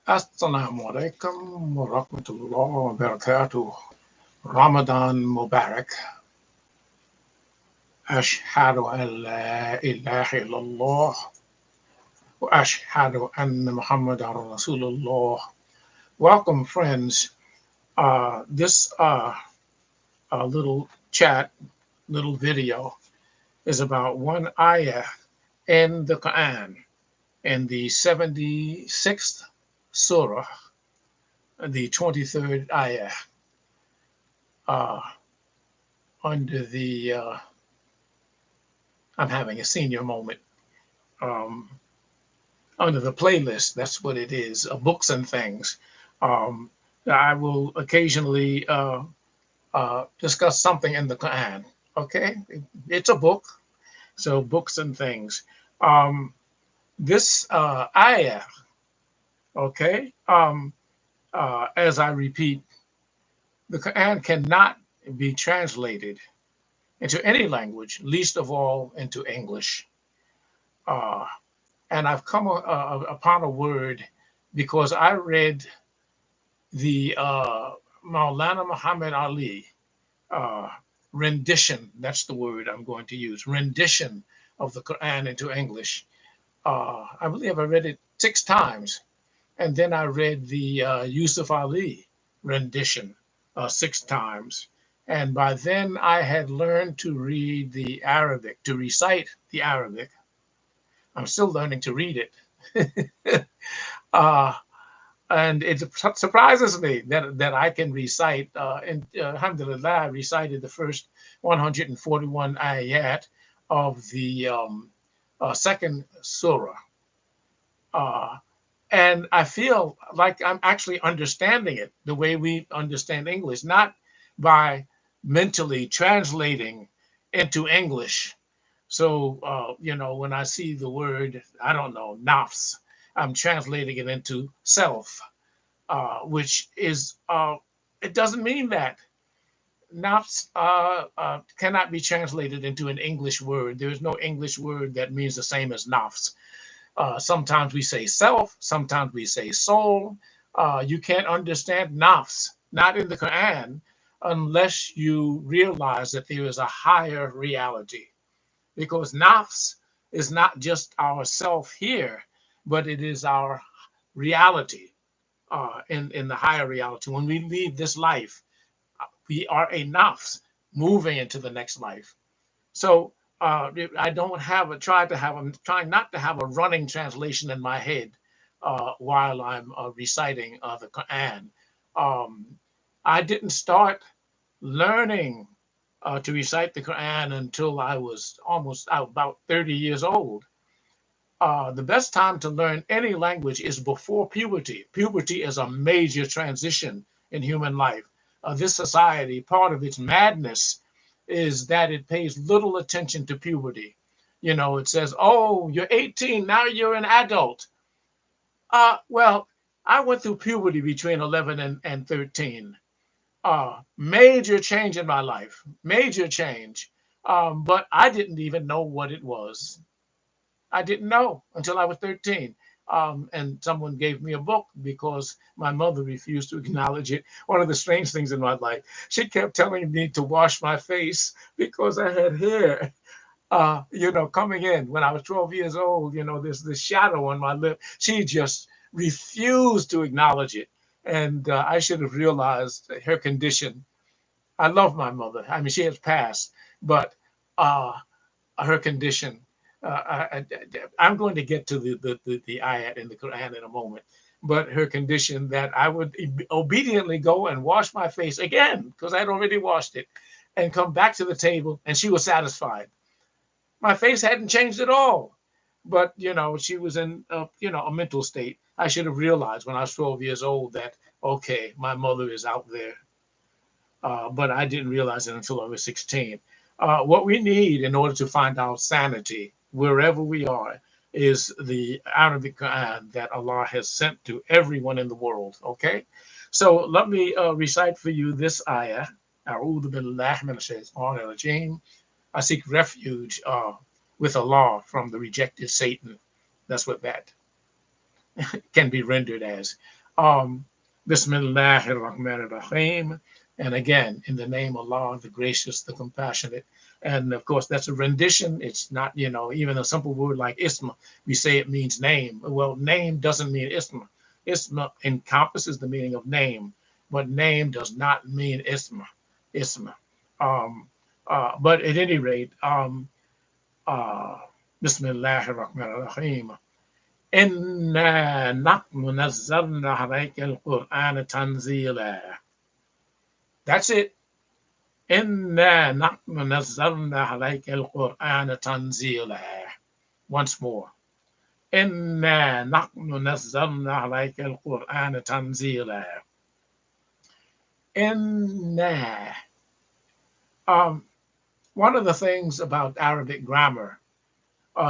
Assalamu alaikum wa rahmatullah wa barakatuh. Ramadan Mubarak. Ashhadu an la ilaha illallah wa ashhadu anna Muhammadan Rasulullah. Welcome, friends. This little chat, little video is about one ayah in the Qur'an, in the 76th surah, the 23rd ayah, uh, under I'm having a senior moment. Um, Under the playlist, that's what it is, books and things. Um, I will occasionally discuss something in the Quran. Okay, it's a book, so books and things. Um, this ayah, okay, as I repeat, the Quran cannot be translated into any language, least of all into English. Uh, and I've come upon a word because I read the Maulana Muhammad Ali uh, rendition. That's the word I'm going to use. Rendition of the Quran into English. I believe I read it 6 times, and then I read the Yusuf Ali rendition 6 times. And by then I had learned to read the Arabic, to recite the Arabic. I'm still learning to read it. uh, and it surprises me that I can recite. Alhamdulillah, I recited the first 141 ayat of the second surah. Uh, and I feel like I'm actually understanding it the way we understand English, not by mentally translating into English. So, when I see the word, I don't know, nafs, I'm translating it into self, which is, it doesn't mean that. Nafs cannot be translated into an English word. There is no English word that means the same as nafs. Sometimes we say self, sometimes we say soul. You can't understand nafs, not in the Quran, unless you realize that there is a higher reality. Because nafs is not just our self here, but it is our reality in the higher reality. When we leave this life, we are a nafs moving into the next life. So I don't have a try to have I'm trying not to have a running translation in my head while I'm reciting the Quran. Um, I didn't start learning to recite the Quran until I was almost about 30 years old. The best time to learn any language is before puberty. Puberty is a major transition in human life. This society, part of its madness is that it pays little attention to puberty. It says, oh, you're 18, now you're an adult. Well, I went through puberty between 11 and 13. Major change in my life, major change. But I didn't even know what it was. I didn't know until I was 13. And someone gave me a book because my mother refused to acknowledge it. One of the strange things in my life, she kept telling me to wash my face because I had hair. Coming in when I was 12 years old, there's this shadow on my lip. She just refused to acknowledge it. And I should have realized her condition. I love my mother. I mean, she has passed, but uh, her condition. I'm going to get to the ayat in the Quran in a moment, but her condition that I would obediently go and wash my face again because I'd already washed it and come back to the table, and she was satisfied. My face hadn't changed at all, but she was in a mental state. I should have realized when I was 12 years old that okay, my mother is out there, but I didn't realize it until I was 16. What we need in order to find our sanity wherever we are is the Arabic Quran that Allah has sent to everyone in the world. Okay, so let me recite for you this ayah. أعوذ بالله من الشيطان الرجيم. I seek refuge with Allah from the rejected Satan. That's what that can be rendered as. Um, Bismillahir Rahmanir Rahim. And again, in the name of Allah, the gracious, the compassionate. And of course, that's a rendition. It's not, even a simple word like isma, we say it means name. Well, name doesn't mean isma. Isma encompasses the meaning of name, but name does not mean isma. Isma. Um, but at any rate, uh, Bismillahir Rahmanir Rahim. إنا نحن نزلنا عليك القرآن تنزيلا. That's it. إنا نحن نزلنا عليك القرآن تنزيلا. Once more. إنا نحن نزلنا عليك القرآن تنزيلا. إنا. Um, One of the things about Arabic grammar,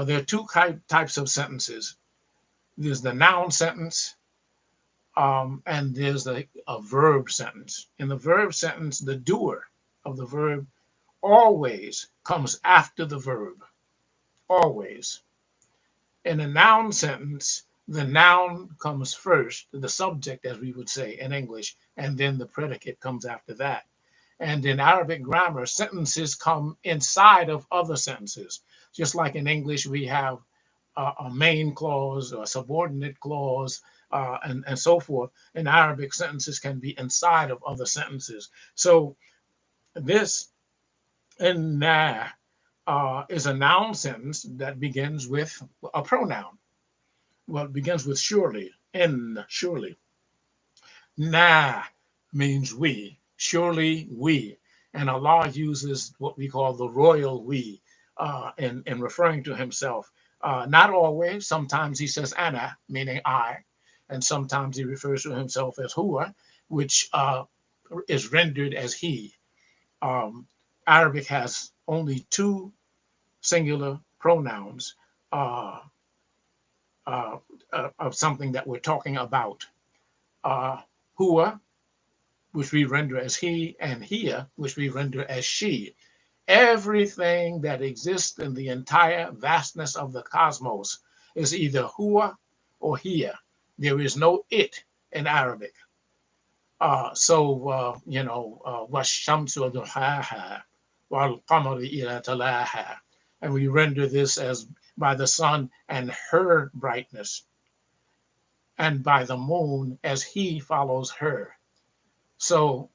there are two types of sentences. There's the noun sentence, and there's a verb sentence. In the verb sentence, the doer of the verb always comes after the verb, always. In a noun sentence, the noun comes first, the subject, as we would say in English, and then the predicate comes after that. And in Arabic grammar, sentences come inside of other sentences. Just like in English, we have a main clause or a subordinate clause, and so forth. In Arabic, sentences can be inside of other sentences. So this inna is a noun sentence that begins with a pronoun. Well, it begins with surely, in, surely. Na means we, surely we. And Allah uses what we call the royal we in referring to himself. Not always. Sometimes he says ana, meaning I. And sometimes he refers to himself as huwa, which is rendered as he. Um, Arabic has only two singular pronouns uh, of something that we're talking about. Uh, Huwa, which we render as he, and Hia, which we render as she. Everything that exists in the entire vastness of the cosmos is either Huwa or Hia. There is no it in Arabic. وَالشَّمْسُ وَضُحَاهَا وَالْقَمَرِ إِذَا تَلَاهَا. And we render this as by the sun and her brightness, and by the moon as he follows her. So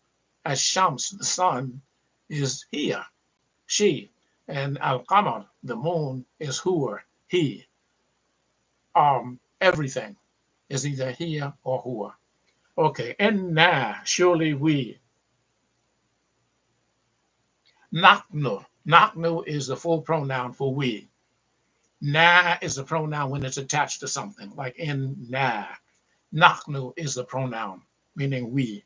as Shams, the sun, is Hia, she, and Al-Qamar, the moon, is Huwa, he. Everything is either Hia or Huwa. Okay, Inna, surely we. Nahnu, Nahnu is the full pronoun for we. Na is the pronoun when it's attached to something, like in na. Nahnu is the pronoun, meaning we.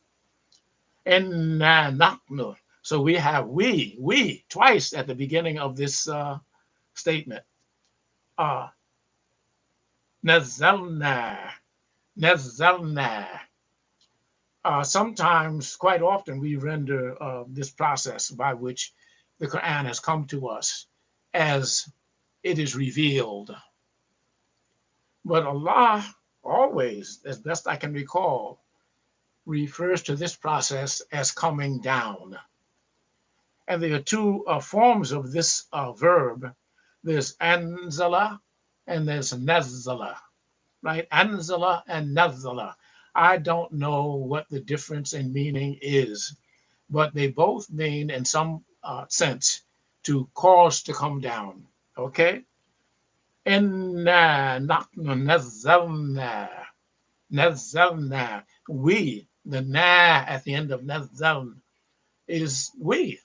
Inna nahnu. So we have we, twice at the beginning of this statement. Uh, Nazzalna, nazzalna. Sometimes, quite often, we render this process by which the Quran has come to us as it is revealed. But Allah always, as best I can recall, refers to this process as coming down. And there are two forms of this verb. There's anzala and there's nazzala, right? Anzala and nazzala. I don't know what the difference in meaning is, but they both mean, in some sense, to cause to come down. Okay? Inna nahnu nazzalna. We, the na at the end of nazzalna, is we.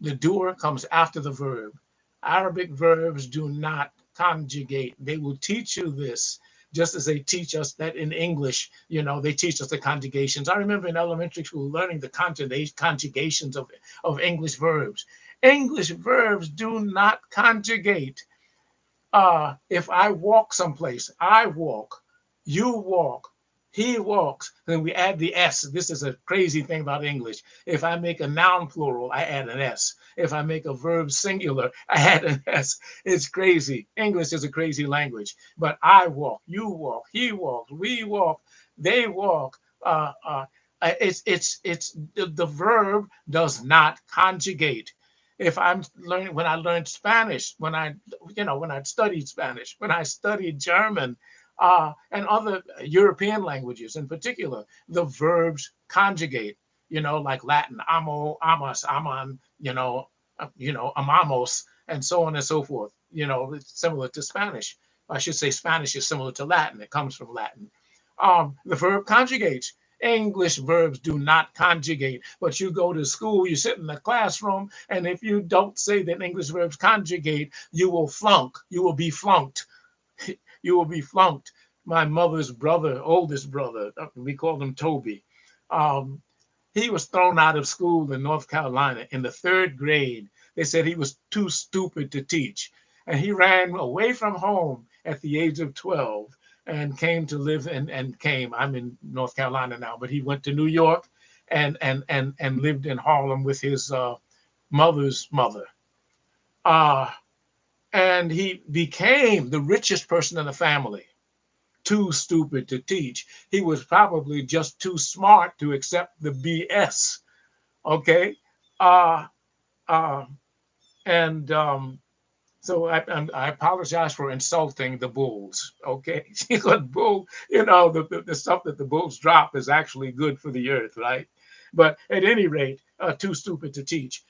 The doer comes after the verb. Arabic verbs do not conjugate. They will teach you this, just as they teach us that in English, they teach us the conjugations. I remember in elementary school learning the conjugations of English verbs. English verbs do not conjugate. If I walk someplace, I walk, you walk, He walks. Then we add the S. This is a crazy thing about English. If I make a noun plural, I add an S. If I make a verb singular, I add an S. It's crazy. English is a crazy language. But I walk, you walk, he walks, we walk, they walk. It's the verb does not conjugate. If I'm learning, when I learned Spanish, when I studied Spanish, when I studied German, and other European languages in particular, the verbs conjugate, like Latin, amo, amas, aman, amamos, and so on and so forth. It's similar to Spanish. I should say Spanish is similar to Latin. It comes from Latin. The verb conjugates. English verbs do not conjugate, but you go to school, you sit in the classroom, and if you don't say that English verbs conjugate, you will flunk. You will be flunked. You will be flunked. My mother's brother, oldest brother, we called him Toby. Um, he was thrown out of school in North Carolina in the third grade. They said he was too stupid to teach. And he ran away from home at the age of 12 and came to live and came. I'm in North Carolina now, but he went to New York and lived in Harlem with his mother's mother. Uh, and he became the richest person in the family. Too stupid to teach. He was probably just too smart to accept the BS. Okay. Uh, uh, and So I apologize for insulting the bulls. Okay. Bull, the stuff that the bulls drop is actually good for the earth, right? But at any rate, too stupid to teach.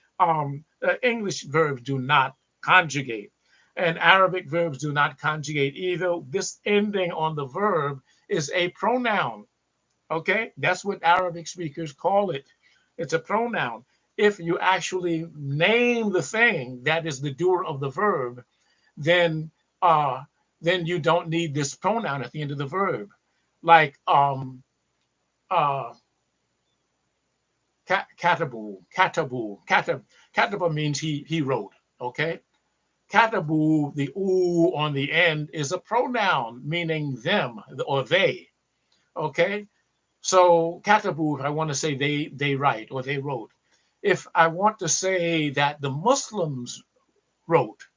English verbs do not conjugate, and Arabic verbs do not conjugate either. This ending on the verb is a pronoun. Okay, that's what Arabic speakers call it. It's a pronoun. If you actually name the thing that is the doer of the verb, then uh, then you don't need this pronoun at the end of the verb. Like uh, katabu means he wrote. Okay, katabu, the oo on the end is a pronoun meaning them or they. Okay, so katabu, if I want to say they write or they wrote. If I want to say that the Muslims wrote,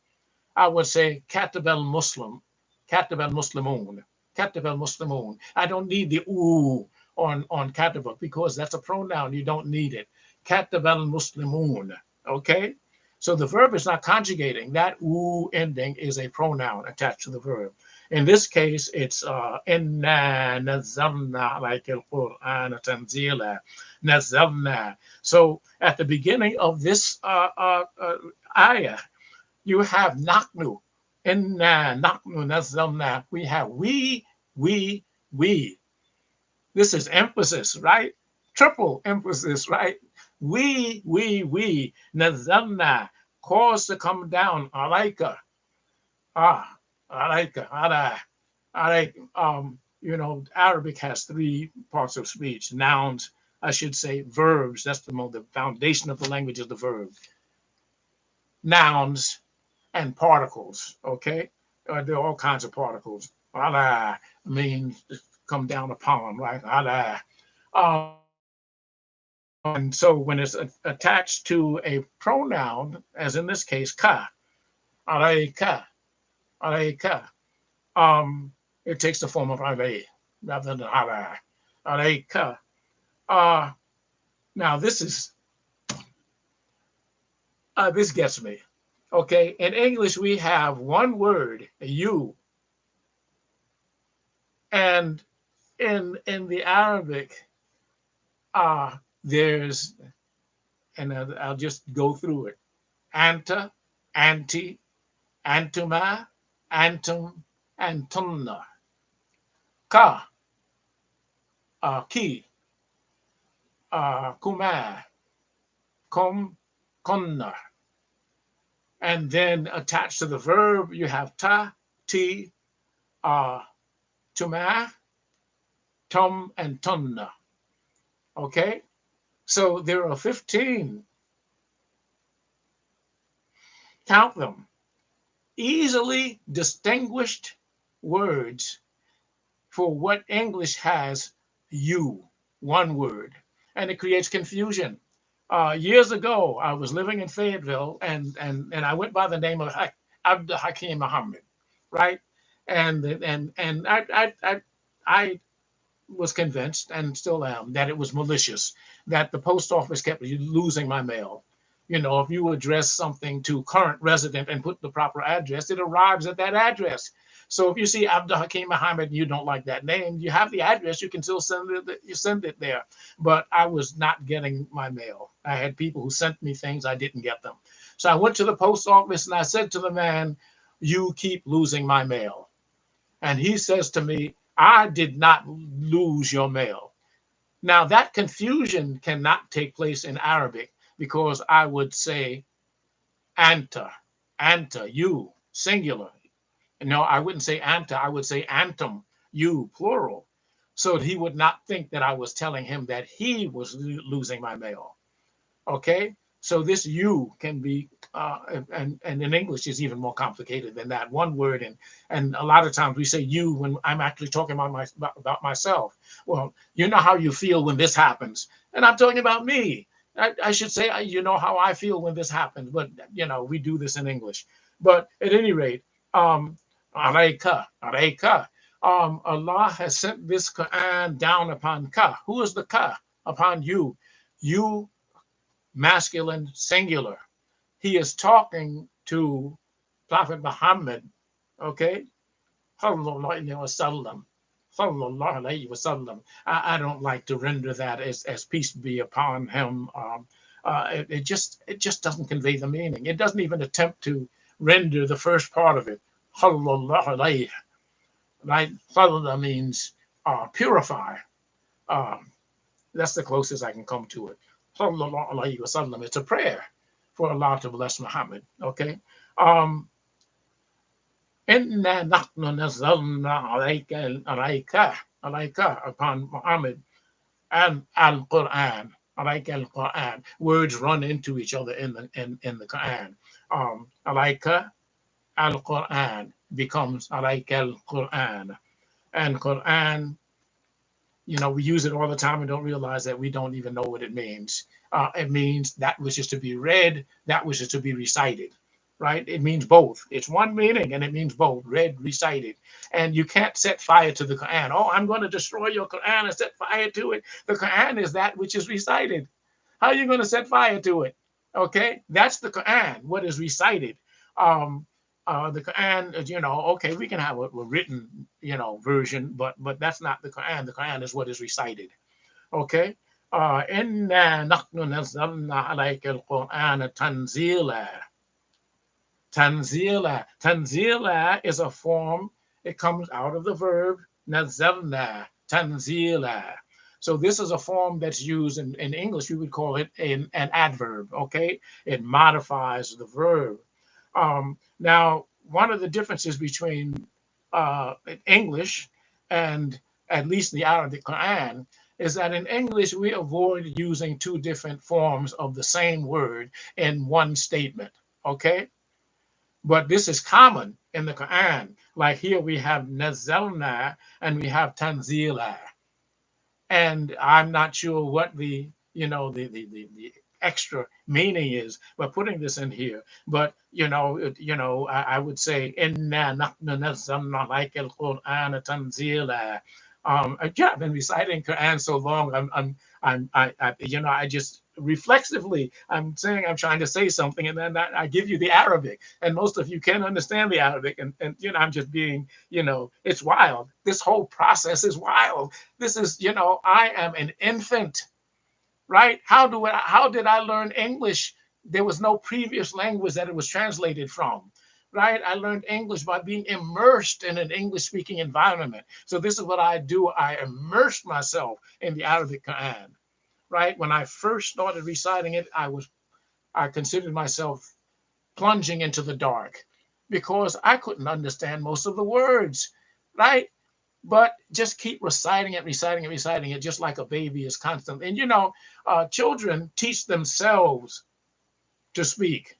I would say katab al Muslim, katab al Muslimun, katab al Muslimun. I don't need the oo on kataba because that's a pronoun. You don't need it. Katab al Muslimun. Okay. So the verb is not conjugating. That oo ending is a pronoun attached to the verb. In this case, it's inna nazalna like al-Qur'an tanzila nazalna. So at the beginning of this ayah, you have naknu, inna naknu nazalna. We have we. This is emphasis, right? Triple emphasis, right? We nazalna, cause to come down, alaika, alaika, ala. Alright, Arabic has three parts of speech: nouns, I should say, verbs. That's the foundation of the language is the verb. Nouns and particles. Okay, there are all kinds of particles. Allah means come down upon, right? Allah. And so when it's attached to a pronoun, as in this case, ka, alayka, alayka, it takes the form of alay rather than ala, alayka. Uh, Now this gets me. Okay, in English we have one word, you, and in the Arabic, there's, and I'll just go through it: anta, anti, antuma, antum, antumna, ka, ki, kuma, kum, kunna. And then attached to the verb, you have ta, ti, tuma, tum, and tunna. Okay? So there are 15, count them, easily distinguished words for what English has you, one word, and it creates confusion. Years ago, I was living in Fayetteville, and I went by the name of Abdul Hakim Muhammad, right? And I was convinced, and still am, that it was malicious, that the post office kept losing my mail. You know, if you address something to current resident and put the proper address, it arrives at that address. So if you see Abdul Hakim Muhammad and you don't like that name, you have the address, you can still send it, you send it there. But I was not getting my mail. I had people who sent me things, I didn't get them. So I went to the post office and I said to the man, "You keep losing my mail." And he says to me, "I did not lose your mail." Now, that confusion cannot take place in Arabic because I would say anta, anta, you, singular. No, I wouldn't say anta, I would say antum, you, plural. So he would not think that I was telling him that he was losing my mail. Okay, so this you can be and in English is even more complicated than that one word, and a lot of times we say you when I'm actually talking about myself. Well, you know how you feel when this happens, and I'm talking about me. I should say you know how I feel when this happens, but you know we do this in English. But at any rate, alayka, alayka. Allah has sent this Quran down upon ka. Who is the ka? Upon you. You, masculine, singular. He is talking to Prophet Muhammad, okay? Sallallahu alayhi wasallam. Sallallahu alayhi wasallam. I don't like to render that as peace be upon him. It just doesn't convey the meaning. It doesn't even attempt to render the first part of it. Sallallahu alayhi, right? Sallallahu means purify. Um, that's the closest I can come to it. Sallallahu alayhi wasallam. It's a prayer for Allah to bless Muhammad. Okay. Um, Inna nahnu nazzalna alayka upon Muhammad and al-Qur'an. Alayka al-Qur'an. Words run into each other in the Quran. Alayka al-Qur'an becomes alayka al-Qur'an. And Qur'an, you know, we use it all the time and don't realize that we don't even know what it means. It means that which is to be read, that which is to be recited, right? It means both. It's one meaning and it means both, read, recited. And you can't set fire to the Quran. Oh, I'm going to destroy your Quran and set fire to it. The Quran is that which is recited. How are you going to set fire to it? Okay, that's the Quran, what is recited. Um, the Quran, you know, okay, we can have a written, you know, version, but that's not the Quran. The Quran is what is recited. Okay. Inna nahnu nazzalna alayka al-Qur'ana tanzila. Tanzila. Tanzila is a form, it comes out of the verb nazzalna, tanzila. So this is a form that's used in English. We would call it an adverb. Okay. It modifies the verb. Now, one of the differences between English and at least the Arabic Quran is that in English we avoid using two different forms of the same word in one statement. Okay, but this is common in the Quran. Like here we have nazalna and we have tanzila, and I'm not sure what the you know the extra meaning is by putting this in here. But I would say inna nahnu nazzalna alayka al-Qur'ana tanzila. Yeah, I've been reciting Quran so long. I just reflexively I'm saying I'm trying to say something, and then I give you the Arabic, and most of you can't understand the Arabic, and I'm just being it's wild. This whole process is wild. This is I am an infant, right? How did I learn English? There was no previous language that it was translated from, right? I learned English by being immersed in an English speaking environment. So this is what I do. I immersed myself in the Arabic Quran, right? When I first started reciting it, I considered myself plunging into the dark because I couldn't understand most of the words, right? But just keep reciting it, reciting it, reciting it, just like a baby is constant. And children teach themselves to speak.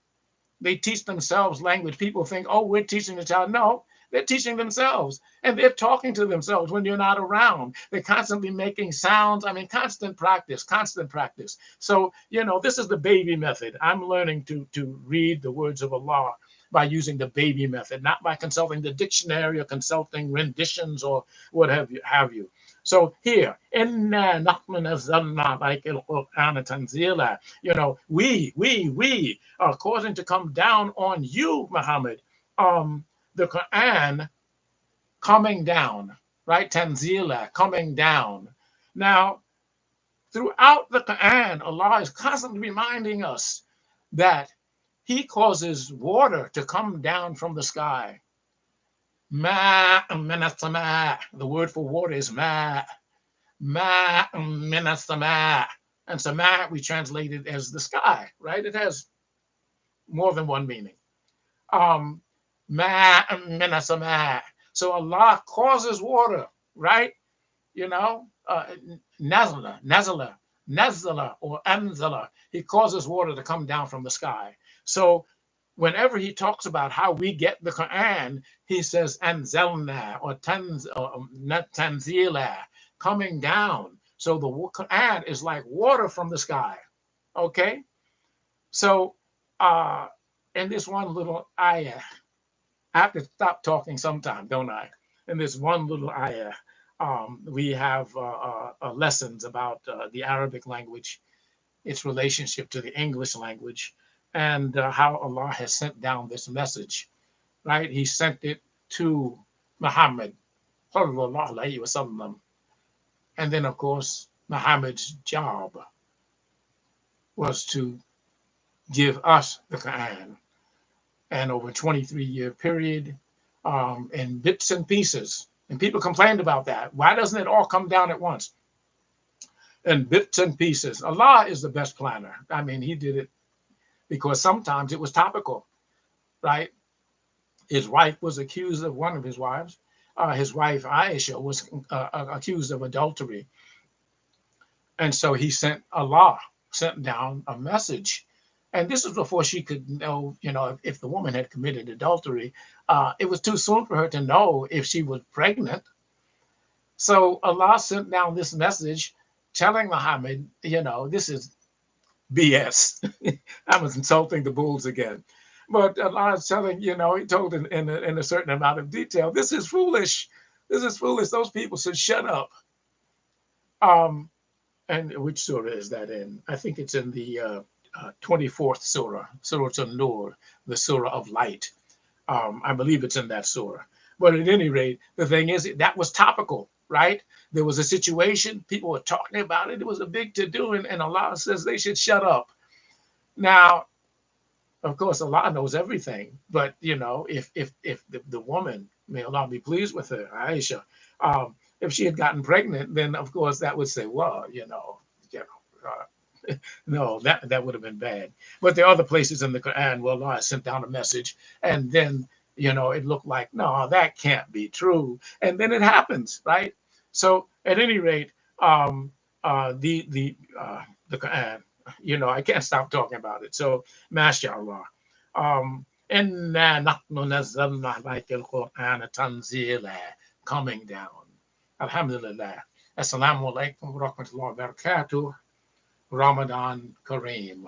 They teach themselves language. People think, oh, we're teaching the child. No, They're teaching themselves, and they're talking to themselves when you're not around. They're constantly making sounds. I mean, constant practice, constant practice. So, this is the baby method. I'm learning to read the words of Allah by using the baby method, not by consulting the dictionary or consulting renditions or what have you. So here, inna nahnu nazzalna alayka al-Qur'ana tanzila. We are causing to come down on you, Muhammad, the Quran coming down, right? Tanzila, coming down. Now, throughout the Quran, Allah is constantly reminding us that He causes water to come down from the sky. Ma min as-sama'. The word for water is ma. Ma min as-sama'. And sama' we translate it as the sky, right? It has more than one meaning. Ma min as-sama'. So Allah causes water, right? Nazala, nazala, or anzala. He causes water to come down from the sky. So whenever he talks about how we get the Quran, he says anzalna or tanzila, coming down. So the Quran is like water from the sky. Okay? So in this one little ayah, I have to stop talking sometime, don't I? In this one little ayah, we have lessons about the Arabic language, its relationship to the English language, and how Allah has sent down this message, right? He sent it to Muhammad, sallallahu alaihi wasallam. And then, of course, Muhammad's job was to give us the Quran. And over a 23-year period, in bits and pieces. And people complained about that. Why doesn't it all come down at once? In bits and pieces. Allah is the best planner. I mean, He did it because sometimes it was topical, right? His wife was accused of, one of his wives, his wife Aisha was accused of adultery. And so Allah sent down a message. And this was before she could know, if the woman had committed adultery. It was too soon for her to know if she was pregnant. So Allah sent down this message telling Muhammad, this is BS. I was insulting the bulls again. But Allah is telling, He told in a certain amount of detail, this is foolish. This is foolish. Those people should shut up. And which surah is that in? I think it's in the 24th surah, Soorat-ad-Dahr, the surah of light. I believe it's in that surah. But at any rate, the thing is, that was topical, right? There was a situation, people were talking about it. It was a big to-do, and Allah says they should shut up. Now, of course, Allah knows everything. But, if the woman, may Allah be pleased with her, Aisha, if she had gotten pregnant, then, of course, that would say, well, no, that would have been bad. But there are other places in the Quran where Allah sent down a message, and then it looked like, no, that can't be true, and then it happens, right? So at any rate, the Quran, I can't stop talking about it. So, mashallah, inna nahnu nazzalna alayka al-Qur'ana tanzila, coming down. Alhamdulillah. Assalamu alaikum wa rahmatullahi wa barakatuh. Ramadan Kareem.